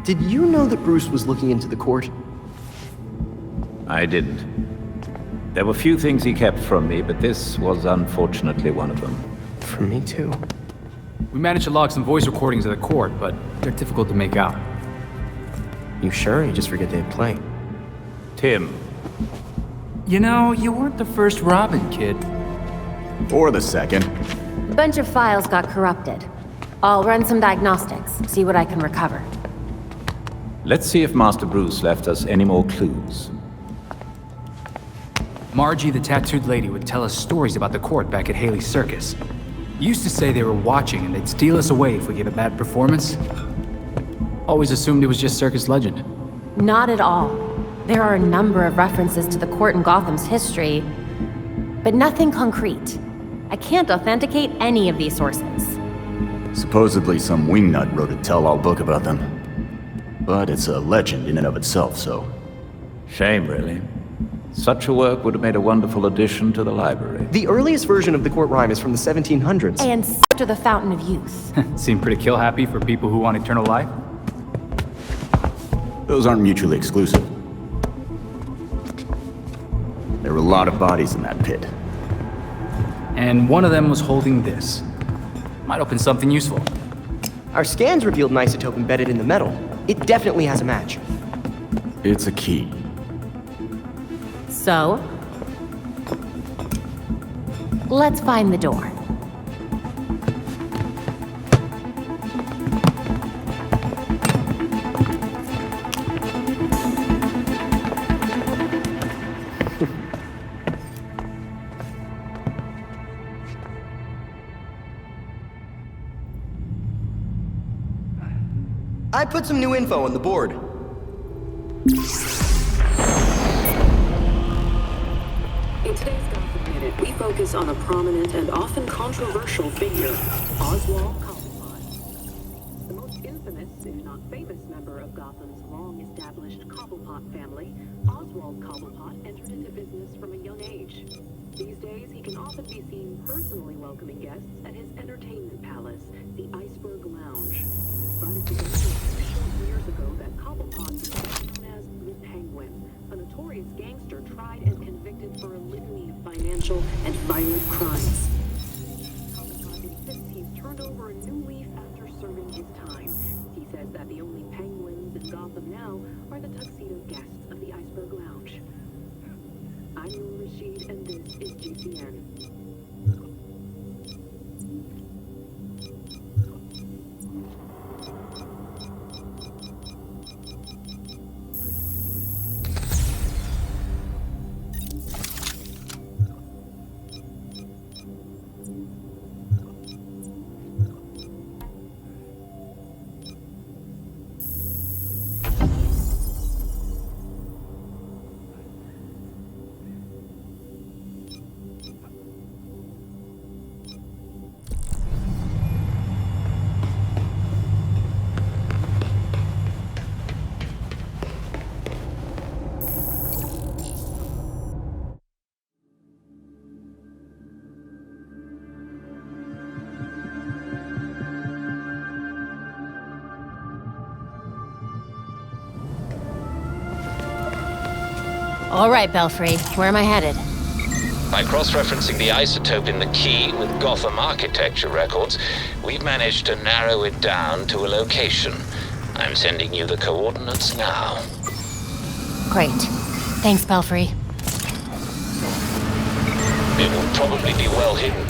Did you know that Bruce was looking into the court? I didn't. There were few things he kept from me, but this was unfortunately one of them. From me too. We managed to log some voice recordings of the court, but they're difficult to make out. You sure? You just forget they play. Tim. You know, you weren't the first Robin, kid. Or the second. A bunch of files got corrupted. I'll run some diagnostics, see what I can recover. Let's see if Master Bruce left us any more clues. Margie, the tattooed lady, would tell us stories about the court back at Haley's Circus. Used to say they were watching and they'd steal us away if we gave a bad performance. Always assumed it was just circus legend. Not at all. There are a number of references to the court in Gotham's history, but nothing concrete. I can't authenticate any of these sources. Supposedly some wingnut wrote a tell-all book about them. But it's a legend in and of itself, so... Shame, really. Such a work would have made a wonderful addition to the library. The earliest version of the court rhyme is from the 1700s. And to the Fountain of Youth. Seem pretty kill-happy for people who want eternal life. Those aren't mutually exclusive. There were a lot of bodies in that pit. And one of them was holding this. Might open something useful. Our scans revealed an isotope embedded in the metal. It definitely has a match. It's a key. So? Let's find the door. I put some new info on the board. In today's Gotham Minute, we focus on a prominent and often controversial figure, Oswald Cobblepot. The most infamous, if not famous, member of Gotham's long-established Cobblepot family, Oswald Cobblepot entered into business from a young age. These days, he can often be seen personally welcoming guests at his entertainment palace, the Iceberg Lounge. But it began short years ago that Cobblepot became known as the Penguin, a notorious gangster tried and convicted for a litany of financial and violent crimes. Cobblepot insists he's turned over a new leaf after serving his time. He says that the only penguins in Gotham now are the tuxedo guests of the Iceberg Lounge. I'm Noor Rashid, and this is GCN. All right, Belfry, where am I headed? By cross-referencing the isotope in the key with Gotham architecture records, we've managed to narrow it down to a location. I'm sending you the coordinates now. Great. Thanks, Belfry. It will probably be well hidden.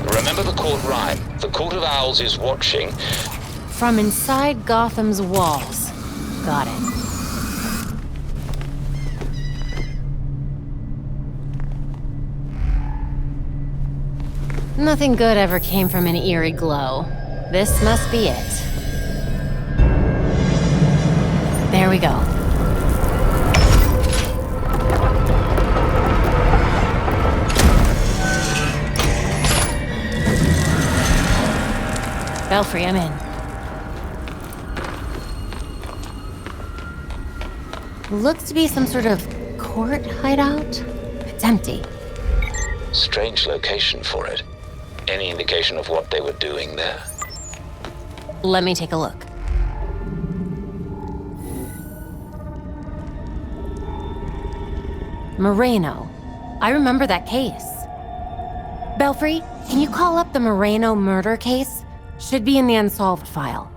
Remember the court rhyme. The Court of Owls is watching. From inside Gotham's walls. Got it. Nothing good ever came from an eerie glow. This must be it. There we go. Belfry, I'm in. Looks to be some sort of court hideout. It's empty. Strange location for it. Any indication of what they were doing there? Let me take a look. Moreno. I remember that case. Belfry, can you call up the Moreno murder case? Should be in the unsolved file.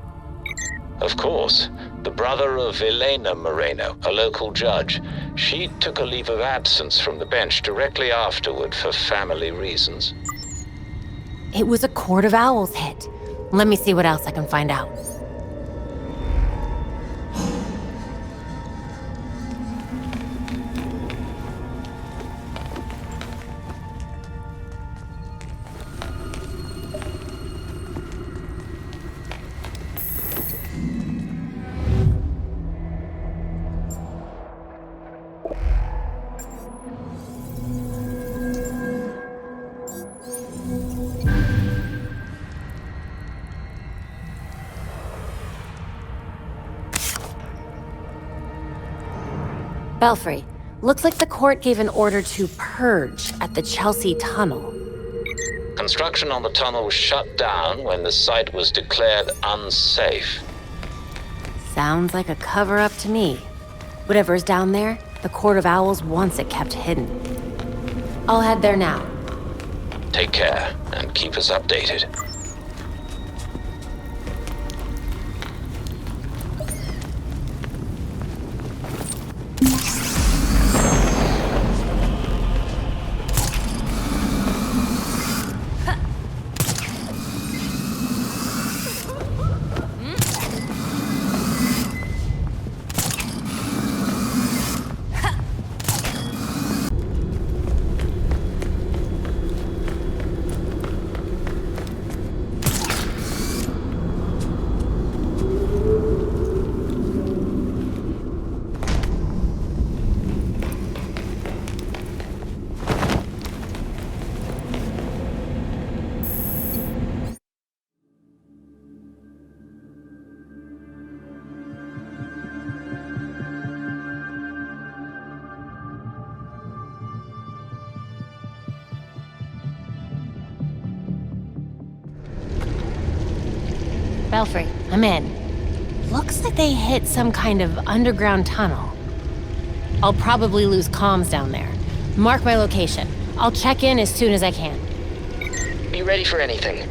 Of course. The brother of Elena Moreno, a local judge. She took a leave of absence from the bench directly afterward for family reasons. It was a Court of Owls hit. Let me see what else I can find out. Belfry, looks like the court gave an order to purge at the Chelsea Tunnel. Construction on the tunnel was shut down when the site was declared unsafe. Sounds like a cover-up to me. Whatever's down there, the Court of Owls wants it kept hidden. I'll head there now. Take care, and keep us updated. Belfry, I'm in. Looks like they hit some kind of underground tunnel. I'll probably lose comms down there. Mark my location. I'll check in as soon as I can. Be ready for anything.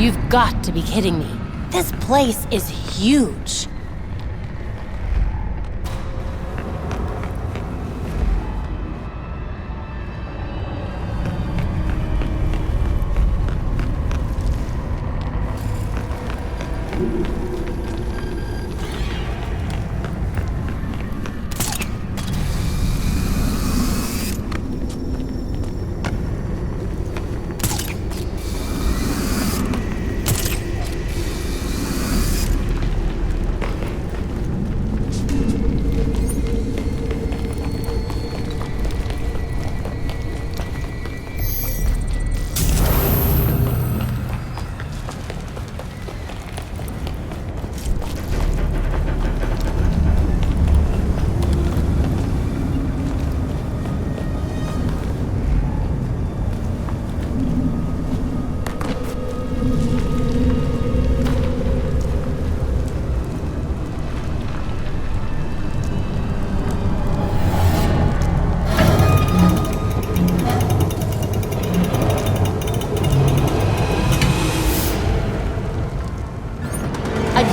You've got to be kidding me. This place is huge.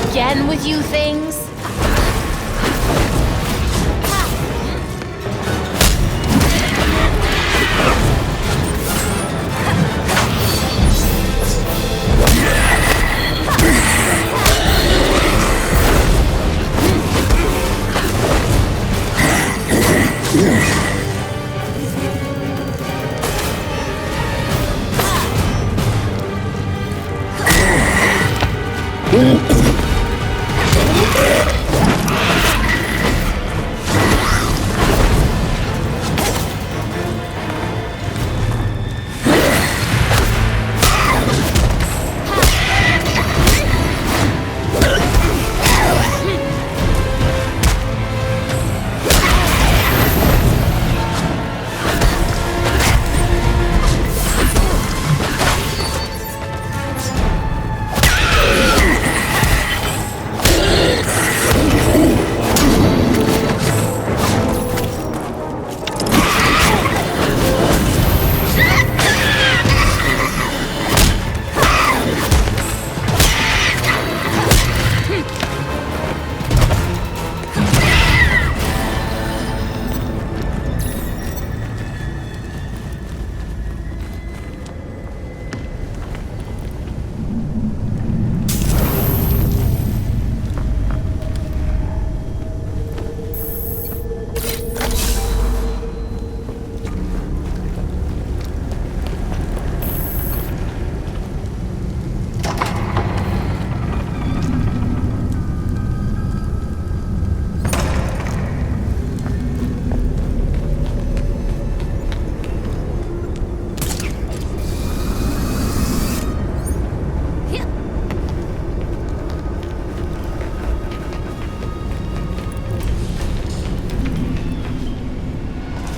Again with you things?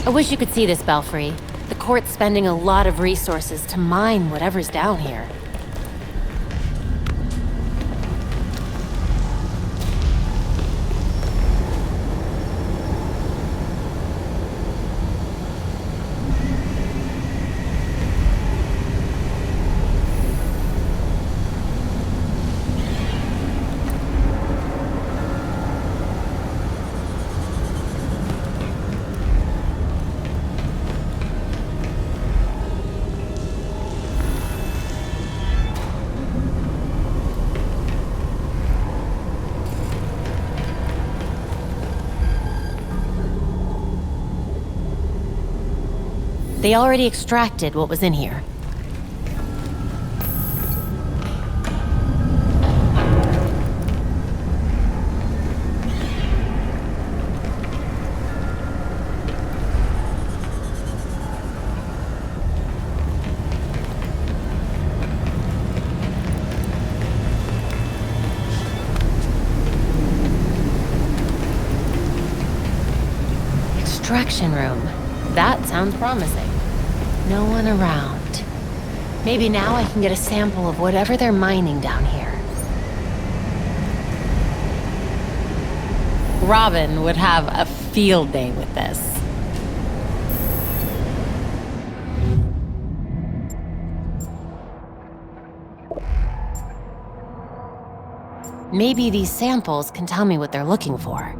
I wish you could see this, Belfry. The court's spending a lot of resources to mine whatever's down here. They already extracted what was in here. Extraction room. That sounds promising. No one around. Maybe now I can get a sample of whatever they're mining down here. Robin would have a field day with this. Maybe these samples can tell me what they're looking for.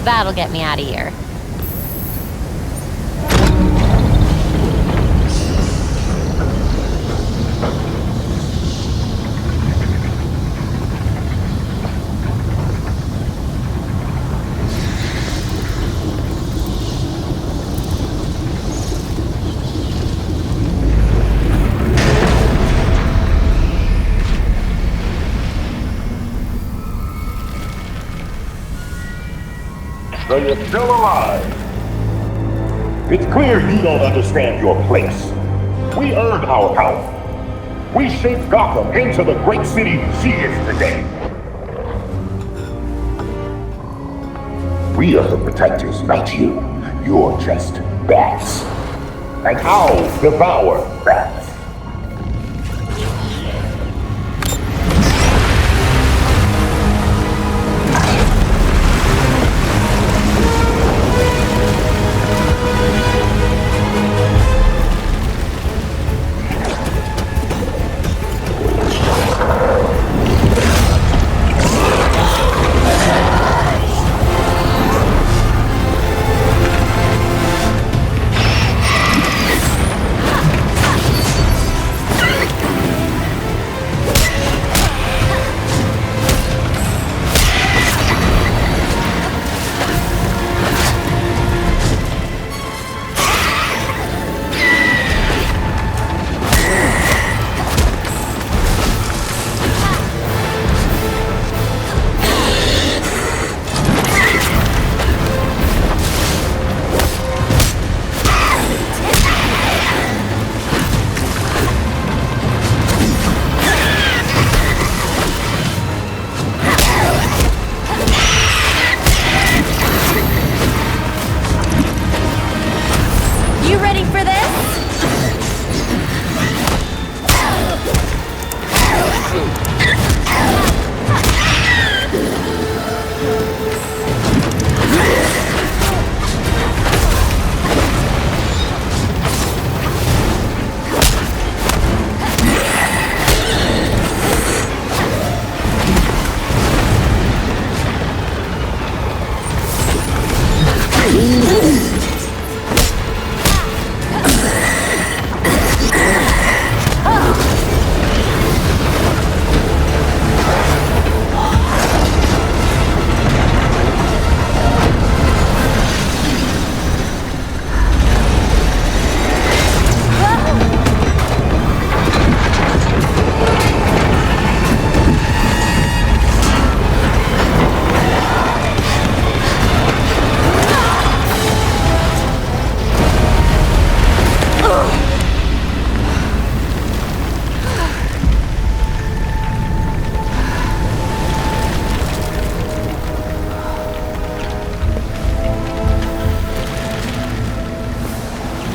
That'll get me out of here. So you're still alive. It's clear you don't understand your place. We earned our power. We shaped Gotham into the great city she is today. We are the protectors, not you. You're just bats. And I'll devour bats.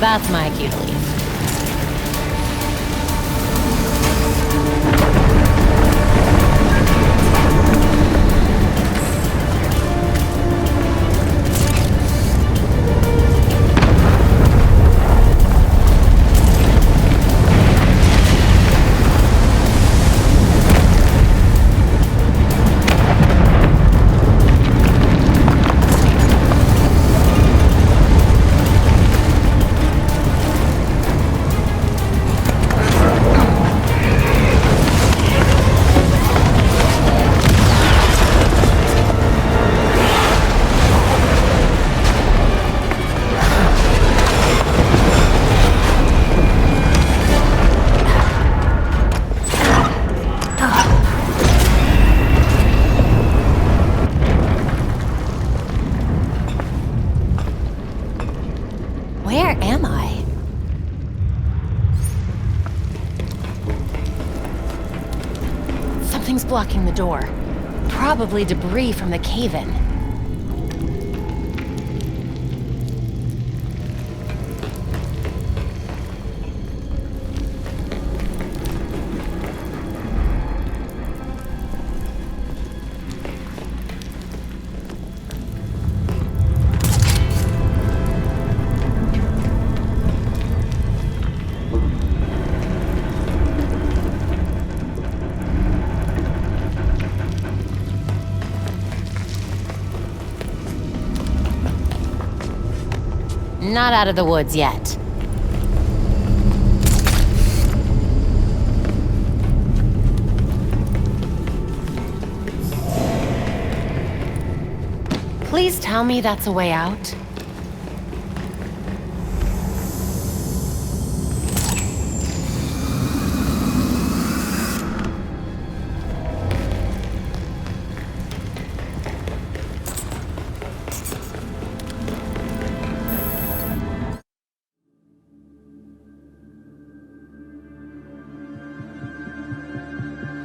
That's my cue to leave. Something's blocking the door. Probably debris from the cave-in. Not out of the woods yet. Please tell me that's a way out.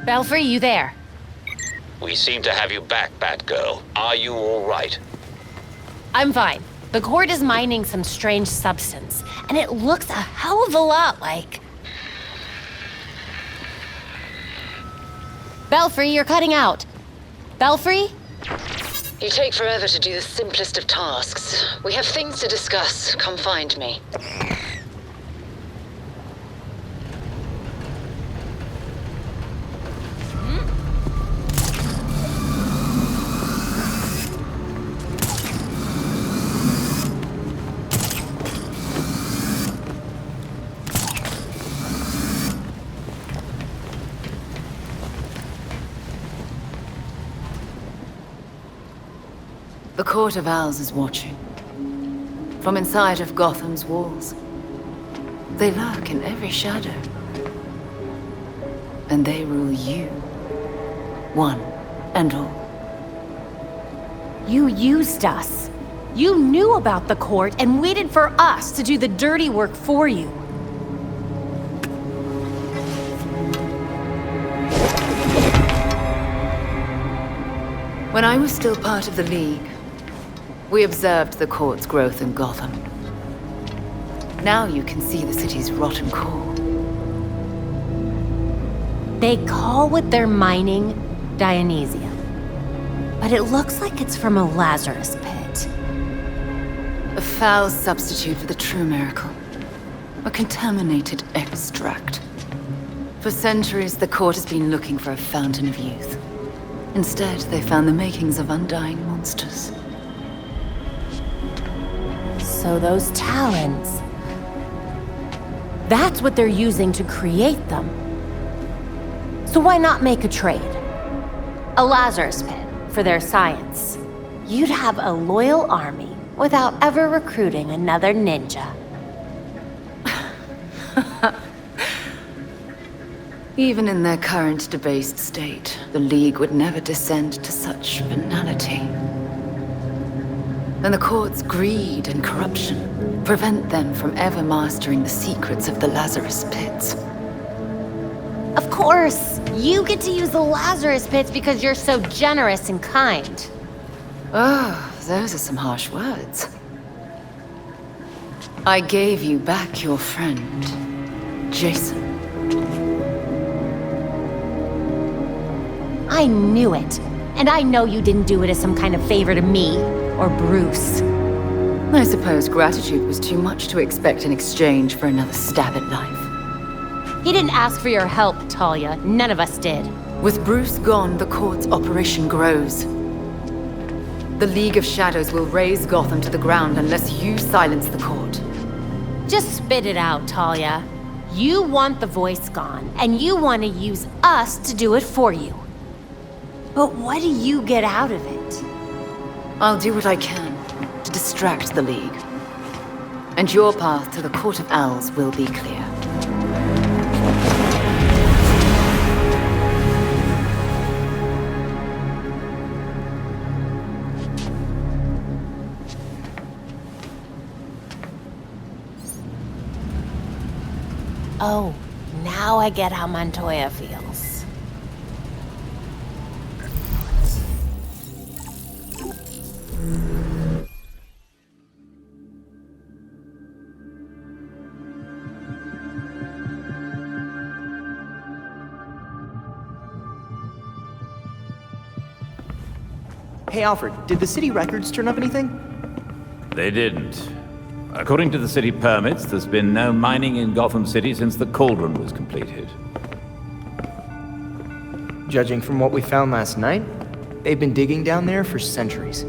Belfry, you there? We seem to have you back, Batgirl. Are you all right? I'm fine. The court is mining some strange substance, and it looks a hell of a lot like... Belfry, you're cutting out. Belfry? You take forever to do the simplest of tasks. We have things to discuss. Come find me. The Court of Owls is watching. From inside of Gotham's walls. They lurk in every shadow. And they rule you. One and all. You used us. You knew about the court and waited for us to do the dirty work for you. When I was still part of the League, we observed the court's growth in Gotham. Now you can see the city's rotten core. They call what they're mining Dionysia. But it looks like it's from a Lazarus pit. A foul substitute for the true miracle. A contaminated extract. For centuries, the court has been looking for a fountain of youth. Instead, they found the makings of undying monsters. So those talons... That's what they're using to create them. So why not make a trade? A Lazarus pit for their science. You'd have a loyal army without ever recruiting another ninja. Even in their current debased state, the League would never descend to such banality. And the court's greed and corruption prevent them from ever mastering the secrets of the Lazarus pits. Of course! You get to use the Lazarus pits because you're so generous and kind. Oh, those are some harsh words. I gave you back your friend, Jason. I knew it. And I know you didn't do it as some kind of favor to me, or Bruce. I suppose gratitude was too much to expect in exchange for another stab at life. He didn't ask for your help, Talia. None of us did. With Bruce gone, the court's operation grows. The League of Shadows will raze Gotham to the ground unless you silence the court. Just spit it out, Talia. You want the voice gone, and you want to use us to do it for you. But what do you get out of it? I'll do what I can to distract the League. And your path to the Court of Owls will be clear. Oh, now I get how Montoya feels. Hey Alfred, did the city records turn up anything? They didn't. According to the city permits, there's been no mining in Gotham City since the Cauldron was completed. Judging from what we found last night, they've been digging down there for centuries.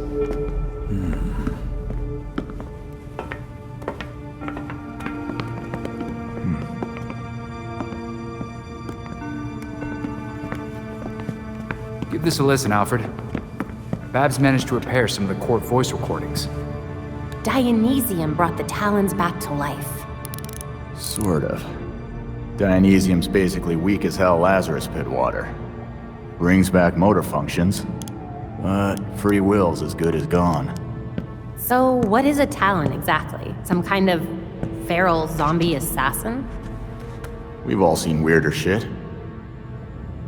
Give this a listen, Alfred. Babs managed to repair some of the court voice recordings. Dionysium brought the Talons back to life. Sort of. Dionysium's basically weak as hell Lazarus Pit water. Brings back motor functions, but free will's as good as gone. So what is a Talon exactly? Some kind of feral zombie assassin? We've all seen weirder shit.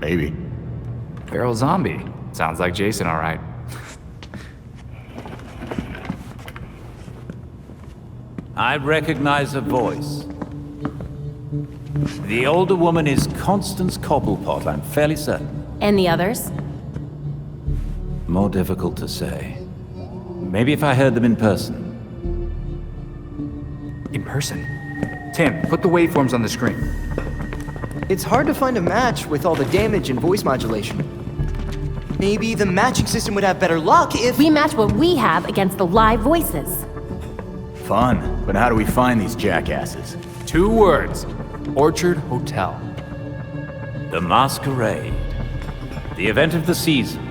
Maybe. Feral zombie. Sounds like Jason, all right. I recognize a voice. The older woman is Constance Cobblepot, I'm fairly certain. And the others? More difficult to say. Maybe if I heard them in person. In person? Tim, put the waveforms on the screen. It's hard to find a match with all the damage and voice modulation. Maybe the matching system would have better luck if... We match what we have against the live voices. Fun, but how do we find these jackasses? 2 words. Orchard Hotel. The Masquerade. The event of the season.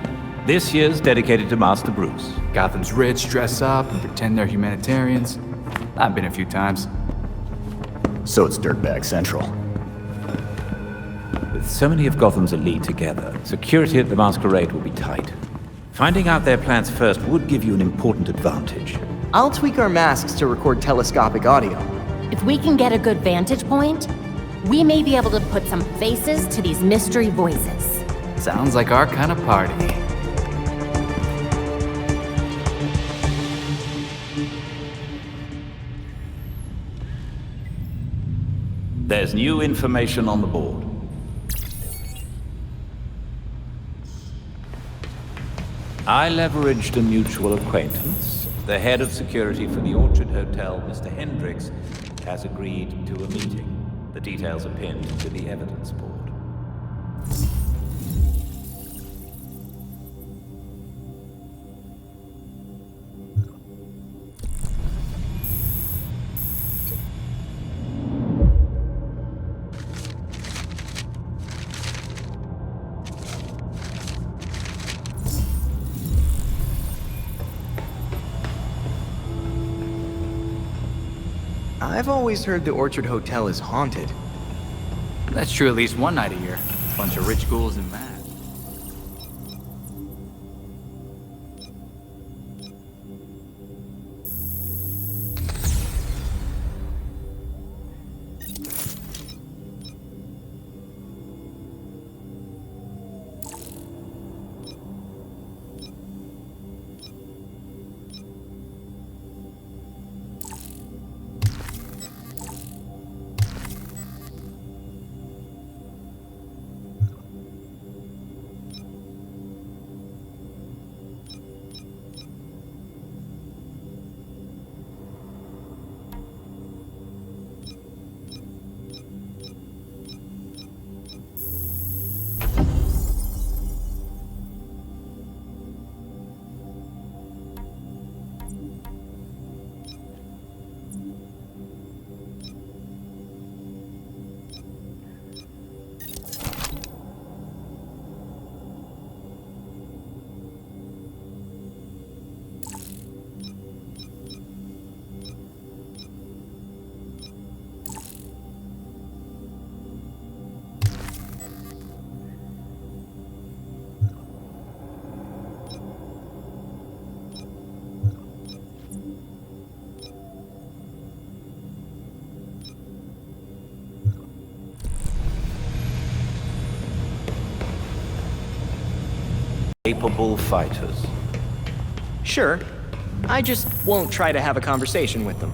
This year's dedicated to Master Bruce. Gotham's rich dress up and pretend they're humanitarians. I've been a few times. So it's Dirtbag Central. With so many of Gotham's elite together, security at the Masquerade will be tight. Finding out their plans first would give you an important advantage. I'll tweak our masks to record telescopic audio. If we can get a good vantage point, we may be able to put some faces to these mystery voices. Sounds like our kind of party. There's new information on the board. I leveraged a mutual acquaintance. The head of security for the Orchard Hotel, Mr. Hendricks, has agreed to a meeting. The details are pinned to the evidence board. I've always heard the Orchard Hotel is haunted. That's true at least one night a year. Bunch of rich ghouls and mad. Capable fighters. Sure, I just won't try to have a conversation with them.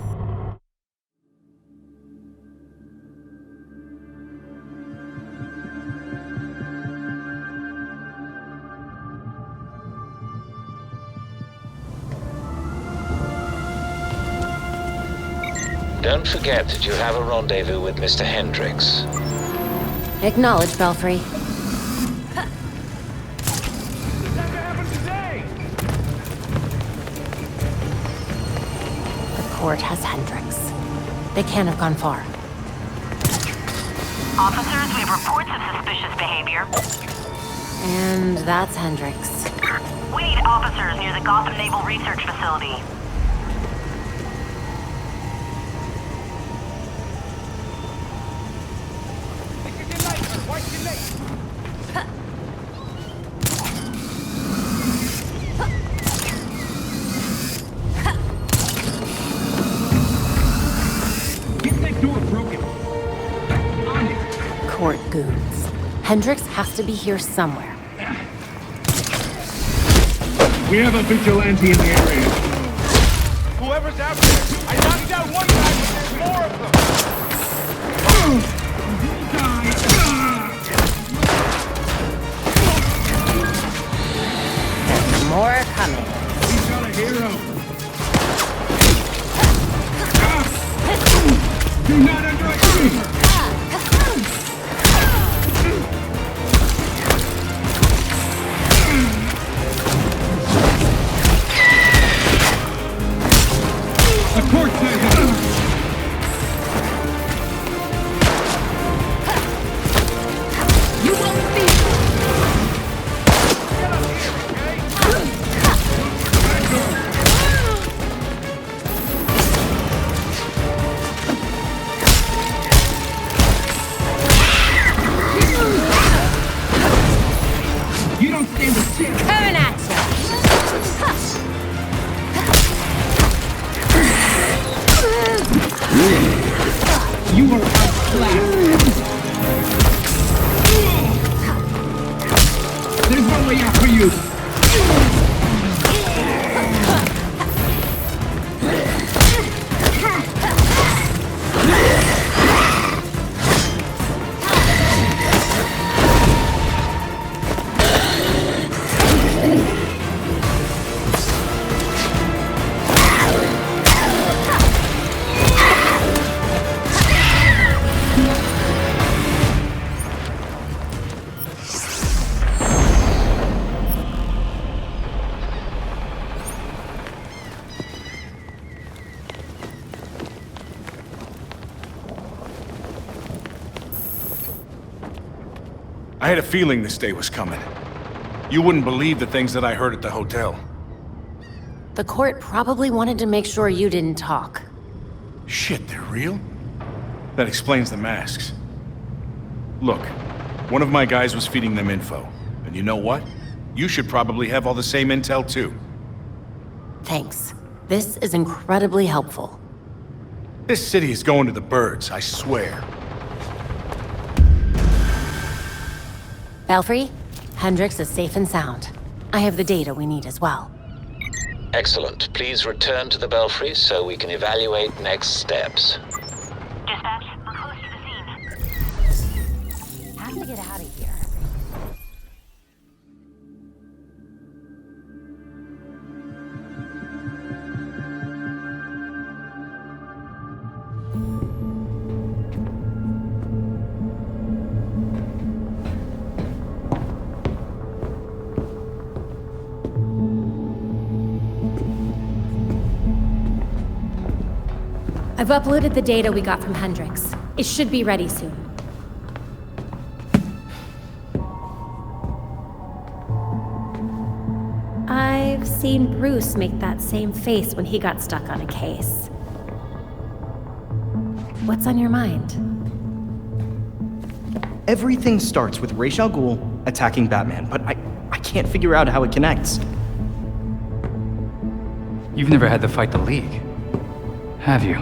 Don't forget that you have a rendezvous with Mr. Hendricks. Acknowledge, Belfry. The court has Hendricks. They can't have gone far. Officers, we have reports of suspicious behavior. And that's Hendricks. We need officers near the Gotham Naval Research Facility. Court goons. Hendricks has to be here somewhere. We have a vigilante in the area. Whoever's out there, I knocked down one guy, but there's more of them! More coming. He's got a hero. Do not underestimate her. The court says it. You won't be. You don't stand a chance. Coming at you. You are outclassed. There's one way out for you. I had a feeling this day was coming. You wouldn't believe the things that I heard at the hotel. The court probably wanted to make sure you didn't talk. Shit, they're real? That explains the masks. Look, one of my guys was feeding them info. And you know what? You should probably have all the same intel too. Thanks. This is incredibly helpful. This city is going to the birds, I swear. Belfry, Hendricks is safe and sound. I have the data we need as well. Excellent. Please return to the Belfry so we can evaluate next steps. Dispatch, we're close to the scene. Have to get out of here. I've uploaded the data we got from Hendricks. It should be ready soon. I've seen Bruce make that same face when he got stuck on a case. What's on your mind? Everything starts with Ra's al Ghul attacking Batman, but I can't figure out how it connects. You've never had to fight the League, have you?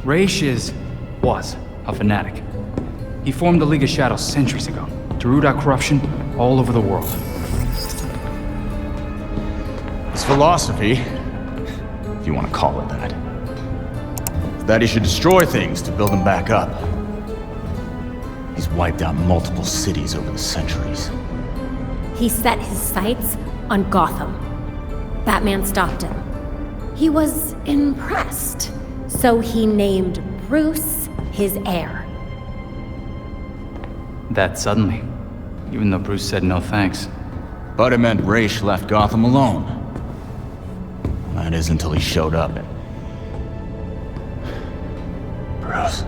Ra's was a fanatic. He formed the League of Shadows centuries ago to root out corruption all over the world. His philosophy, if you want to call it that, is that he should destroy things to build them back up. He's wiped out multiple cities over the centuries. He set his sights on Gotham. Batman stopped him. He was impressed, so he named Bruce his heir. That suddenly, even though Bruce said no thanks. But it meant Raish left Gotham alone. That is until he showed up and... Bruce.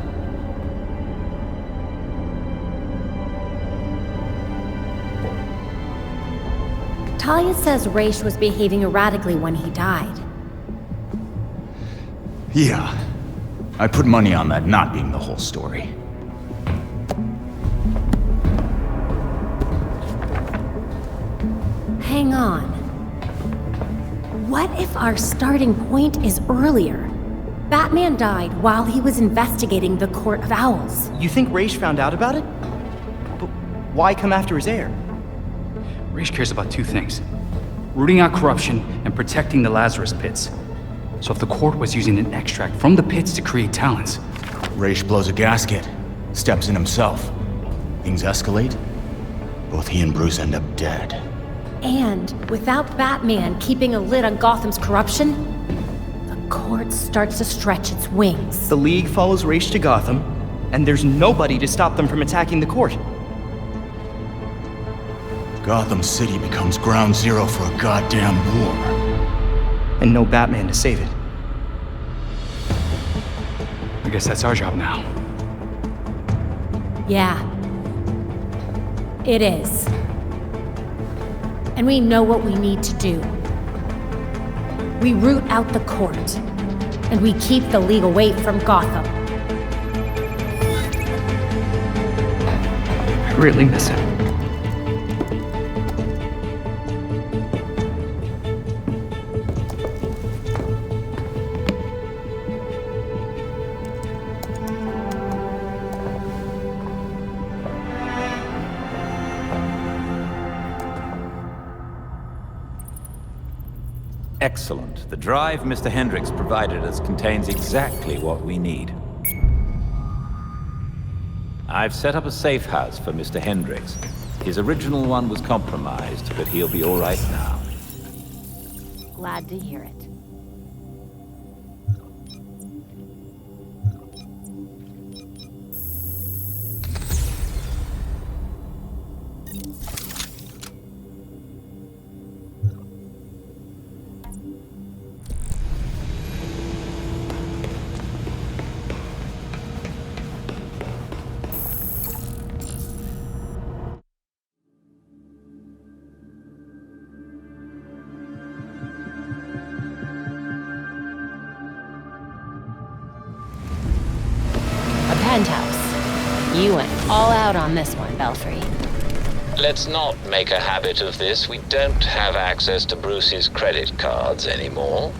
Talia says Raish was behaving erratically when he died. Yeah. I put money on that not being the whole story. Hang on. What if our starting point is earlier? Batman died while he was investigating the Court of Owls. You think Raish found out about it? But why come after his heir? Raish cares about two things: rooting out corruption and protecting the Lazarus Pits. So if the court was using an extract from the pits to create talents... Raish blows a gasket, steps in himself. Things escalate. Both he and Bruce end up dead. And without Batman keeping a lid on Gotham's corruption, the court starts to stretch its wings. The League follows Raish to Gotham, and there's nobody to stop them from attacking the court. Gotham City becomes ground zero for a goddamn war. And no Batman to save it. I guess that's our job now. Yeah. It is. And we know what we need to do. We root out the court, and we keep the League away from Gotham. I really miss him. Excellent. The drive Mr. Hendricks provided us contains exactly what we need. I've set up a safe house for Mr. Hendricks. His original one was compromised, but he'll be all right now. Glad to hear it. Penthouse. You went all out on this one, Belfry. Let's not make a habit of this. We don't have access to Bruce's credit cards anymore.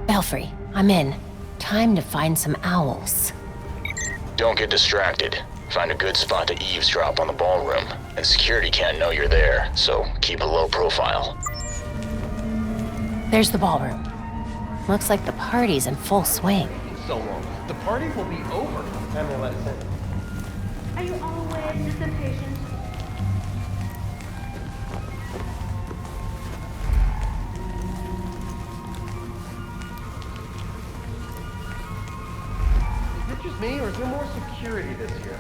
Belfry, I'm in. Time to find some owls. Don't get distracted. Find a good spot to eavesdrop on the ballroom. And security can't know you're there, so keep a low profile. There's the ballroom. Looks like the party's in full swing. So long. The party will be over by the time they let us in. Are you always this impatient? Is it just me, or is there more security this year?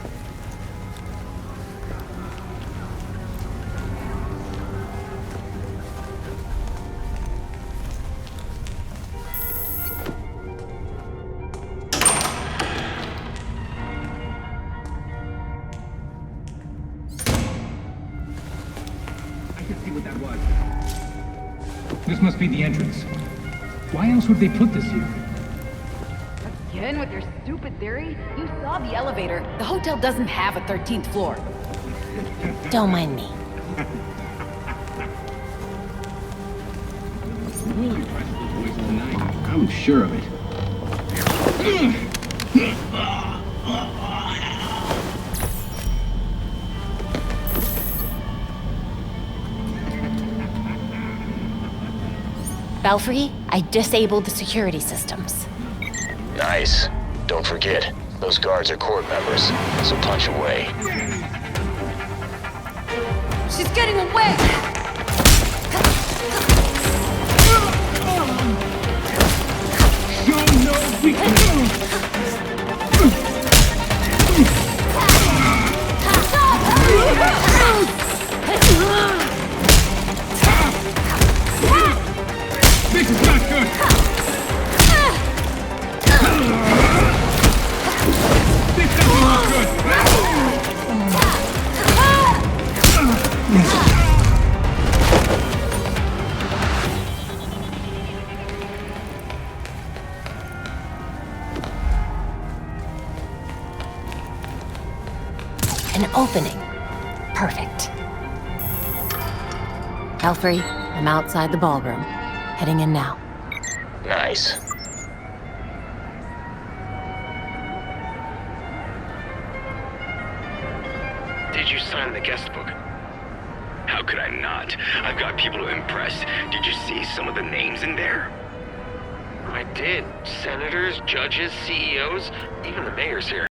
see what that was. This must be the entrance. Why else would they put this here? Again with your stupid theory? You saw the elevator. The hotel doesn't have a 13th floor. Don't mind me. Really pressed the voice all night. I was sure of it. Belfry, I disabled the security systems. Nice. Don't forget, those guards are court members, so punch away. She's getting away! Show no weakness! This is not good! This doesn't look good! An opening. Perfect. Belfry, I'm outside the ballroom. Heading in now. Nice. Did you sign the guest book? How could I not? I've got people to impress. Did you see some of the names in there? I did. Senators, judges, CEOs, even the mayor's here.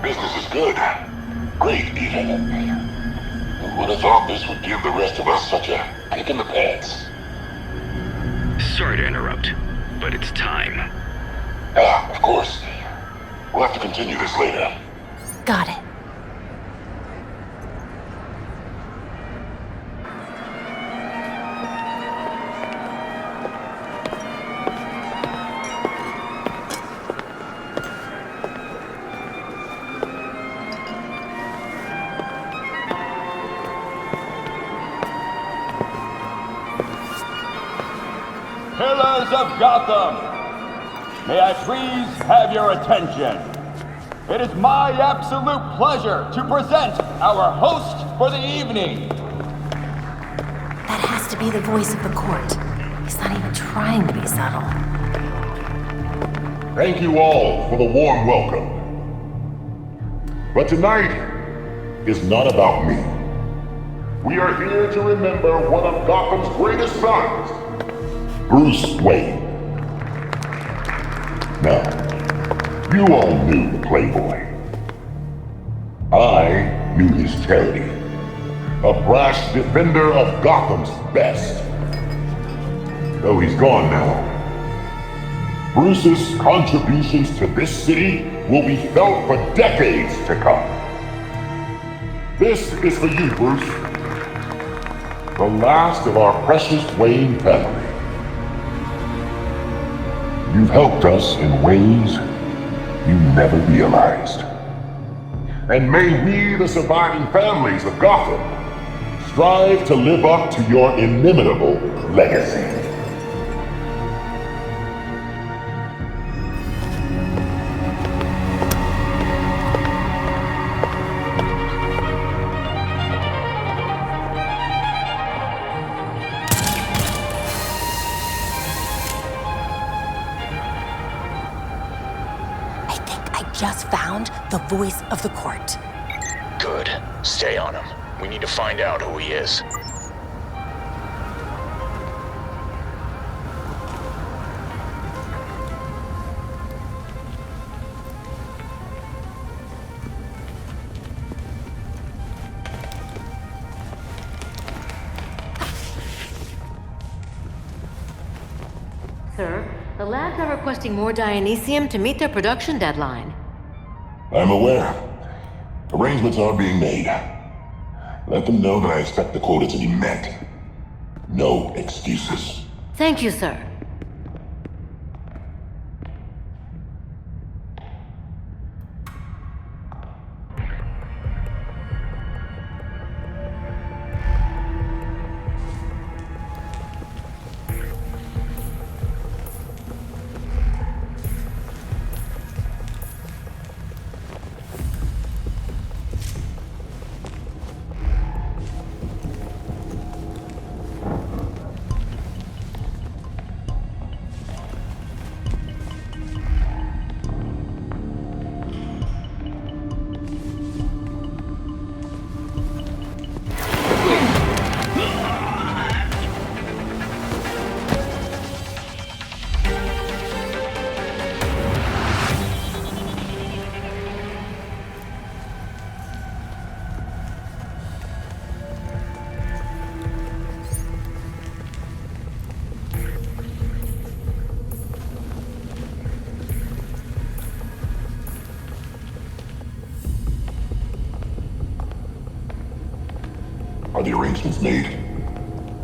Business is good. Great, even. Who would have thought this would give the rest of us such a kick in the pants? Sorry to interrupt, but it's time. Ah, of course. We'll have to continue this later. Got it. Pillars of Gotham, may I please have your attention? It is my absolute pleasure to present our host for the evening. That has to be the voice of the court. He's not even trying to be subtle. Thank you all for the warm welcome. But tonight is not about me. We are here to remember one of Gotham's greatest sons, Bruce Wayne. Now, you all knew the Playboy. I knew his charity. A brash defender of Gotham's best. Though he's gone now, Bruce's contributions to this city will be felt for decades to come. This is for you, Bruce. The last of our precious Wayne family. You've helped us in ways you never realized. And may we, the surviving families of Gotham, strive to live up to your inimitable legacy. Just found the voice of the court. Good. Stay on him. We need to find out who he is. Sir, the labs are requesting more Dionysium to meet their production deadline. I'm aware. Arrangements are being made. Let them know that I expect the quota to be met. No excuses. Thank you, sir. Are the arrangements made?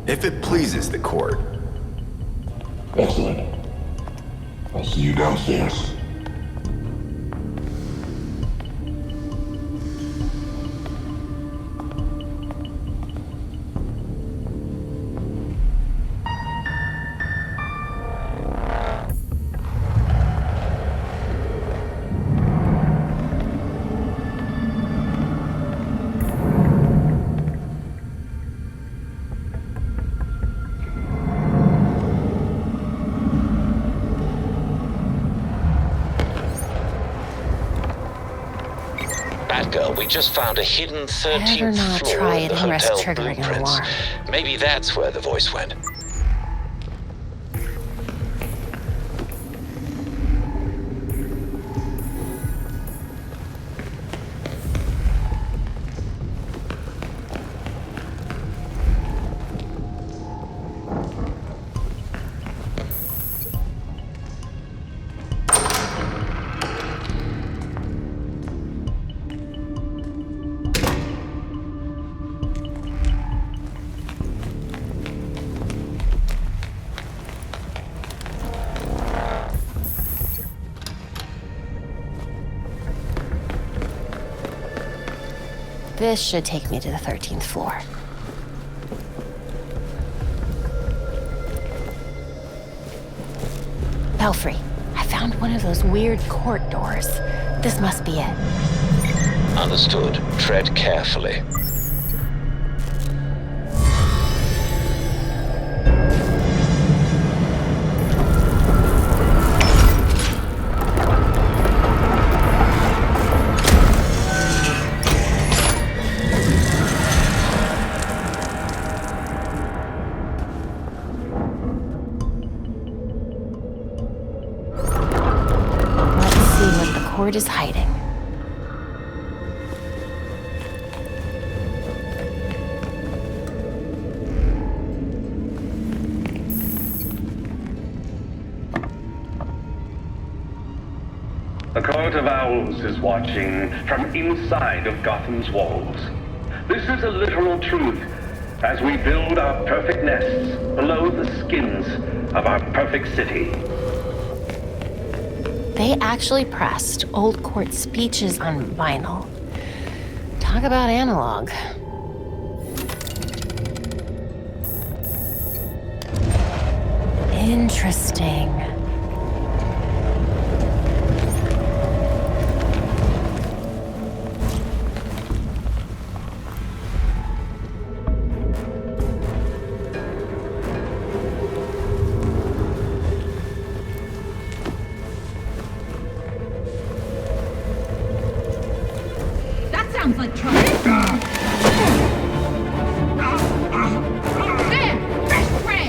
If it pleases the court. Excellent. I'll see you downstairs. We just found a hidden 13th Better not floor try of it the and risk hotel triggering an blueprints. alarm. Maybe that's where the voice went. This should take me to the 13th floor. Belfry, I found one of those weird court doors. This must be it. Understood. Tread carefully. Is hiding. The Court of Owls is watching from inside of Gotham's walls. This is a literal truth as we build our perfect nests below the skins of our perfect city. They actually pressed old court speeches on vinyl. Talk about analog. Interesting. Sounds like trouble. There! Fresh prey!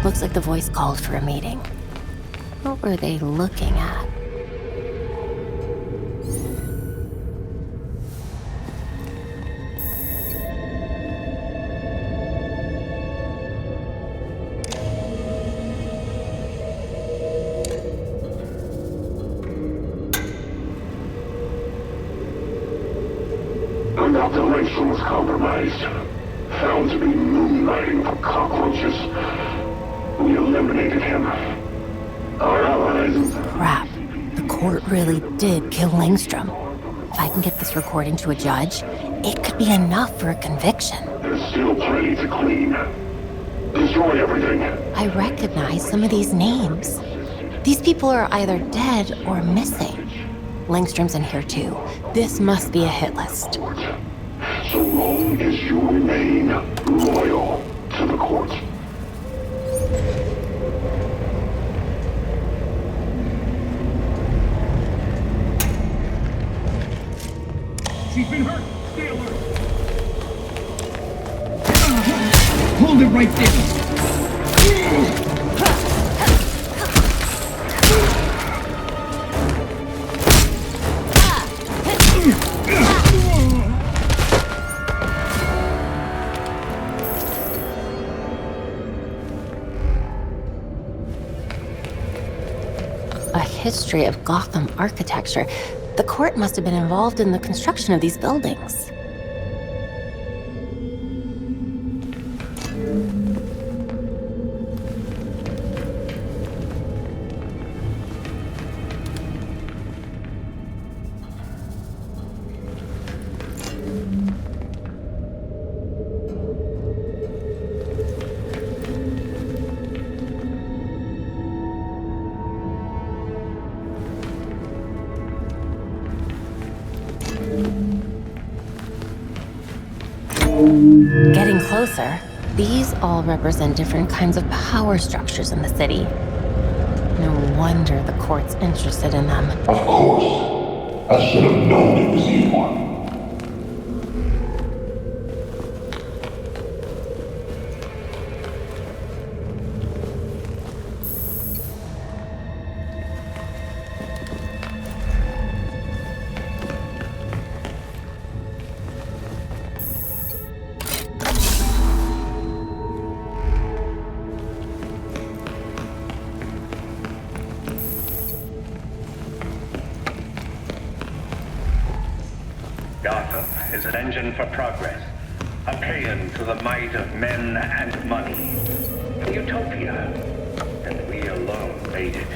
Looks like the voice called for a meeting. What were they looking at? Ventilation was compromised. Found to be moonlighting for cockroaches. We eliminated him. Our allies... Crap. The court really did kill Langstrom. If I can get this recording to a judge, it could be enough for a conviction. There's still plenty to clean. Destroy everything. I recognize some of these names. These people are either dead or missing. Langstrom's in here too. This must be a hit list. So long as you remain loyal to the court. She's been hurt. Stay alert. Hold it right there. History of Gotham architecture. The court must have been involved in the construction of these buildings. Getting closer, these all represent different kinds of power structures in the city. No wonder the court's interested in them. Of course. I should have known it was you. Gotham is an engine for progress, a paean to the might of men and money. A utopia, and we alone made it.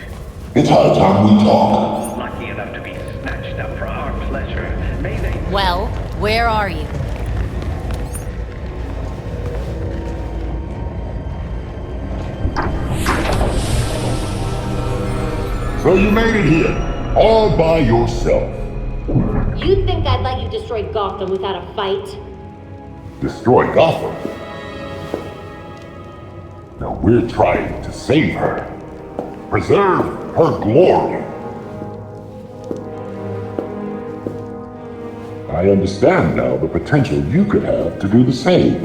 It's high time we talk. Lucky enough to be snatched up for our pleasure. May they... Well, where are you? So you made it here, all by yourself. You'd think I'd let you destroy Gotham without a fight? Destroy Gotham? Now we're trying to save her. Preserve her glory. I understand now the potential you could have to do the same.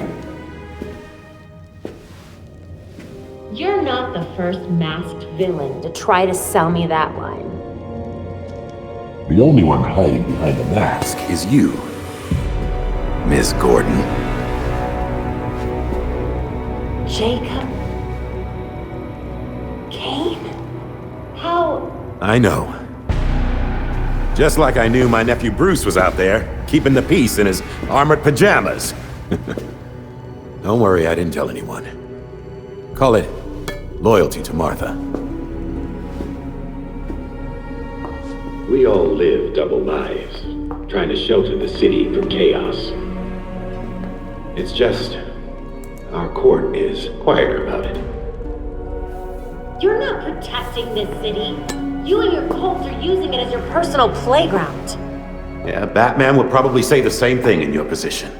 You're not the first masked villain to try to sell me that line. The only one hiding behind the mask Is you, Miss Gordon. Jacob? Kane? How? I know. Just like I knew my nephew Bruce was out there, keeping the peace in his armored pajamas. Don't worry, I didn't tell anyone. Call it loyalty to Martha. We all live double lives, trying to shelter the city from chaos. It's just, our court is quieter about it. You're not protecting this city. You and your cult are using it as your personal playground. Yeah, Batman would probably say the same thing in your position.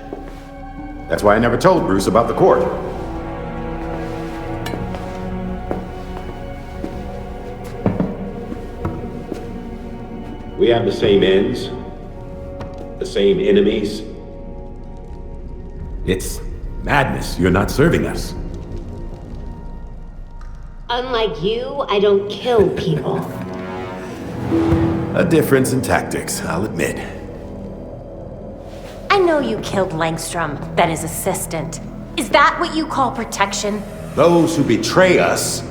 That's why I never told Bruce about the court. We have the same ends, the same enemies. It's madness. You're not serving us. Unlike you, I don't kill people. A difference in tactics, I'll admit. I know you killed Langstrom, then his assistant. Is that what you call protection? Those who betray us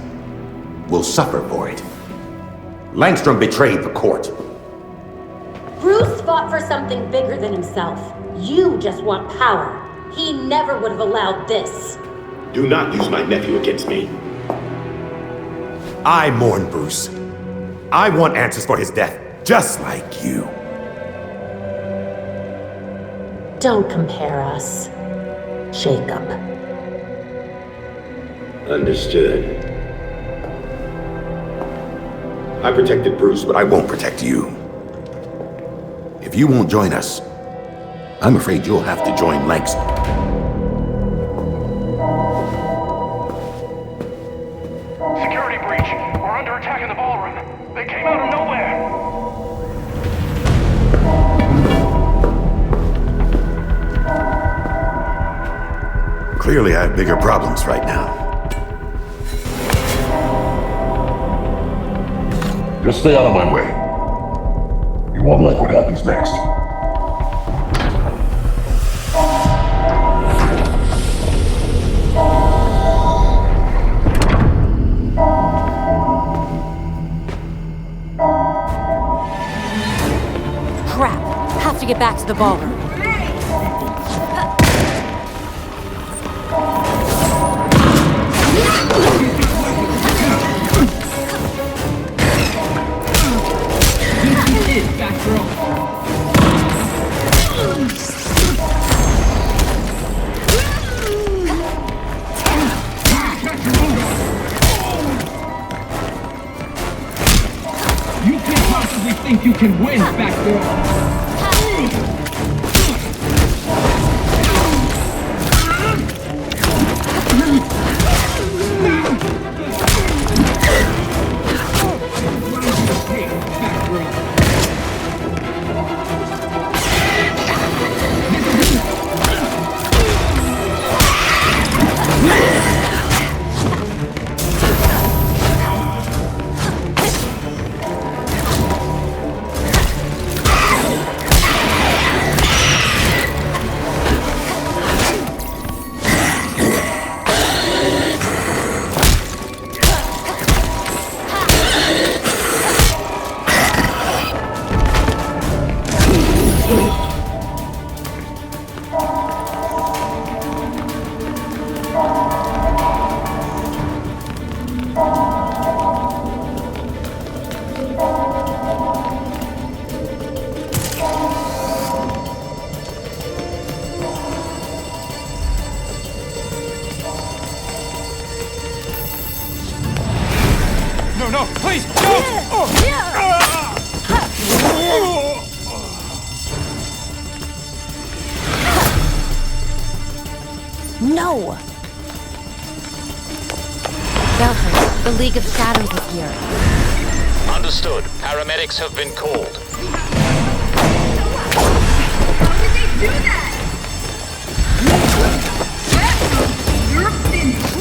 will suffer for it. Langstrom betrayed the court. Bruce fought for something bigger than himself. You just want power. He never would have allowed this. Do not use my nephew against me. I mourn Bruce. I want answers for his death, just like you. Don't compare us, Jacob. Understood. I protected Bruce, but I won't protect you. If you won't join us, I'm afraid you'll have to join Langstrom. Security breach. We're under attack in the ballroom. They came out of nowhere. Clearly, I have bigger problems right now. Just stay out of my way. You won't like what happens next. Crap. Have to get back to the ballroom. You can't possibly think you can win, Batgirl! Now! Delta, the League of Shadows is here. Understood. Paramedics have been called. How did they do that? You're finished.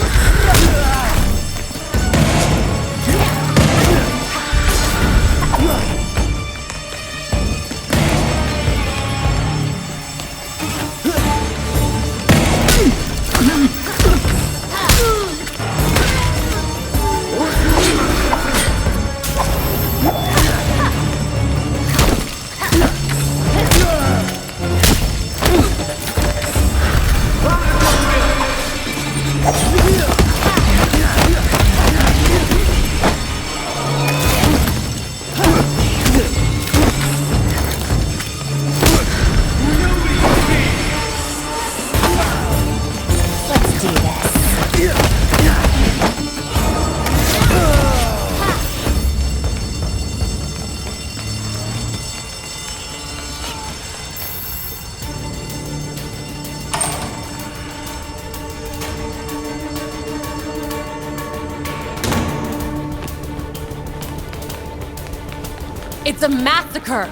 It's a massacre!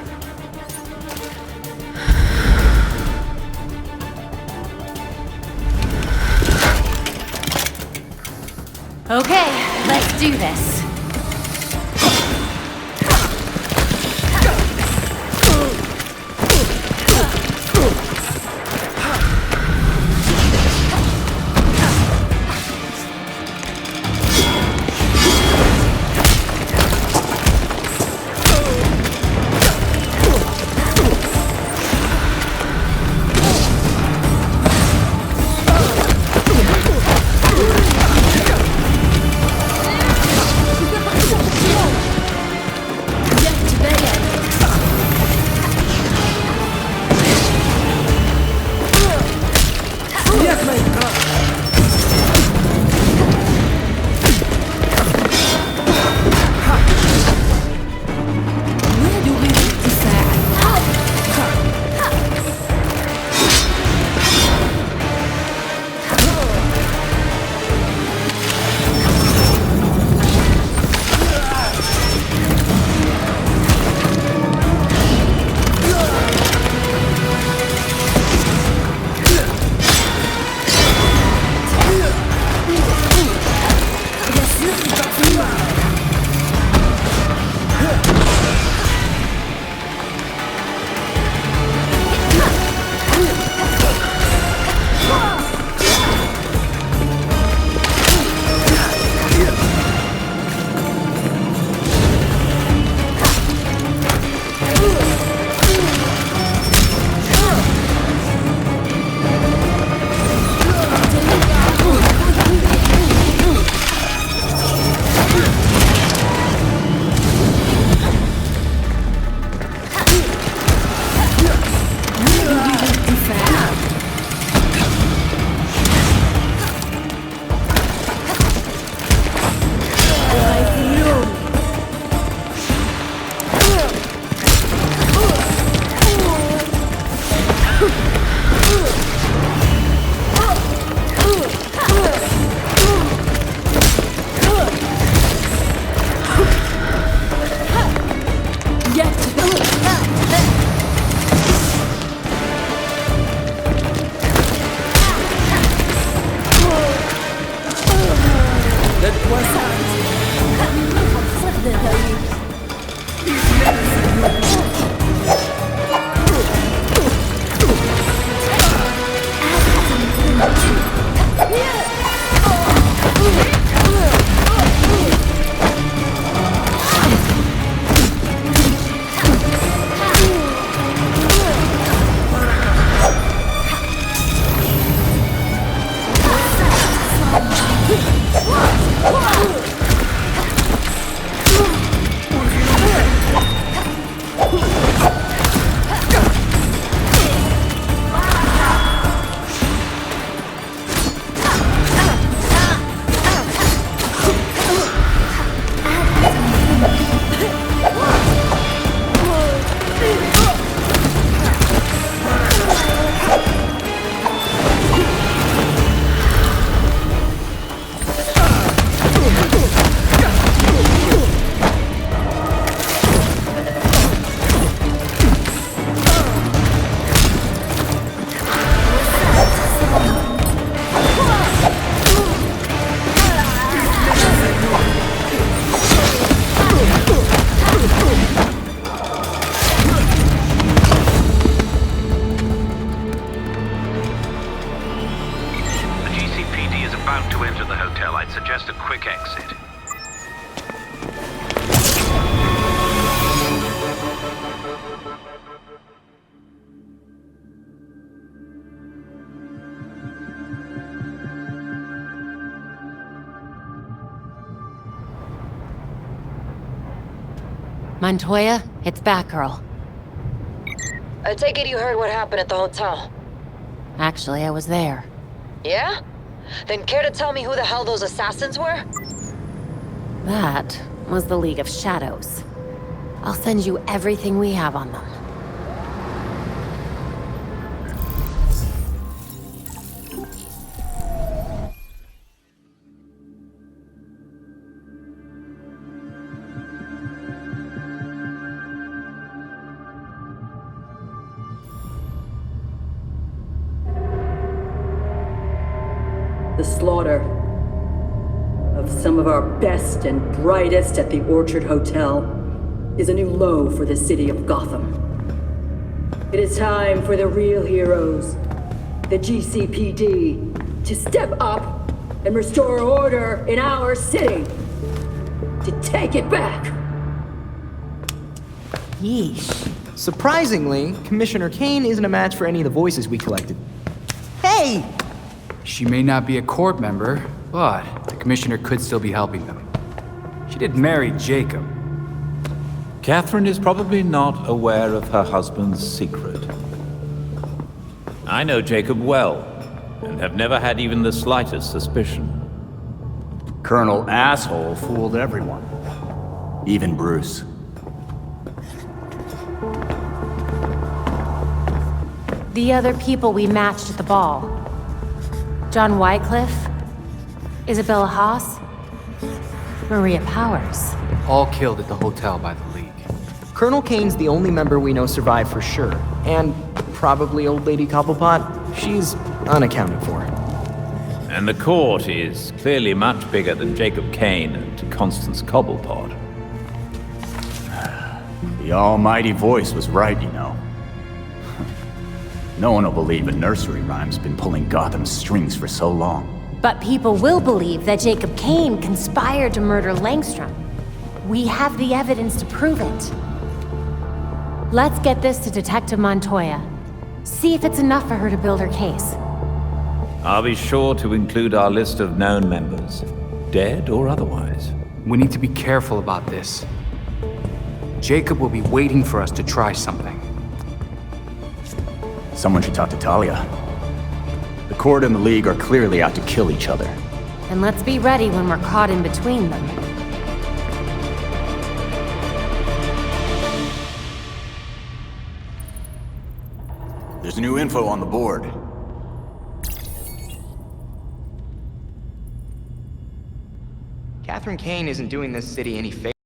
Okay, let's do this. Montoya, it's Batgirl. I take it you heard what happened at the hotel. Actually, I was there. Yeah? Then care to tell me who the hell those assassins were? That was the League of Shadows. I'll send you everything we have on them. The slaughter of some of our best and brightest at the Orchard Hotel is a new low for the city of Gotham. It is time for the real heroes, the GCPD, to step up and restore order in our city. To take it back. Yeesh. Surprisingly, Commissioner Kane isn't a match for any of the voices we collected. Hey! She may not be a court member, but the commissioner could still be helping them. She did marry Jacob. Catherine is probably not aware of her husband's secret. I know Jacob well, and have never had even the slightest suspicion. Colonel Asshole fooled everyone. Even Bruce. The other people we matched at the ball. John Wycliffe, Isabella Haas, Maria Powers. All killed at the hotel by the League. Colonel Kane's the only member we know survived for sure. And probably Old Lady Cobblepot. She's unaccounted for. And the court is clearly much bigger than Jacob Kane and Constance Cobblepot. The almighty voice was right, you know. No one will believe a nursery rhyme's been pulling Gotham's strings for so long. But people will believe that Jacob Kane conspired to murder Langstrom. We have the evidence to prove it. Let's get this to Detective Montoya. See if it's enough for her to build her case. I'll be sure to include our list of known members, dead or otherwise. We need to be careful about this. Jacob will be waiting for us to try something. Someone should talk to Talia. The Court and the League are clearly out to kill each other. And let's be ready when we're caught in between them. There's new info on the board. Catherine Kane isn't doing this city any favors.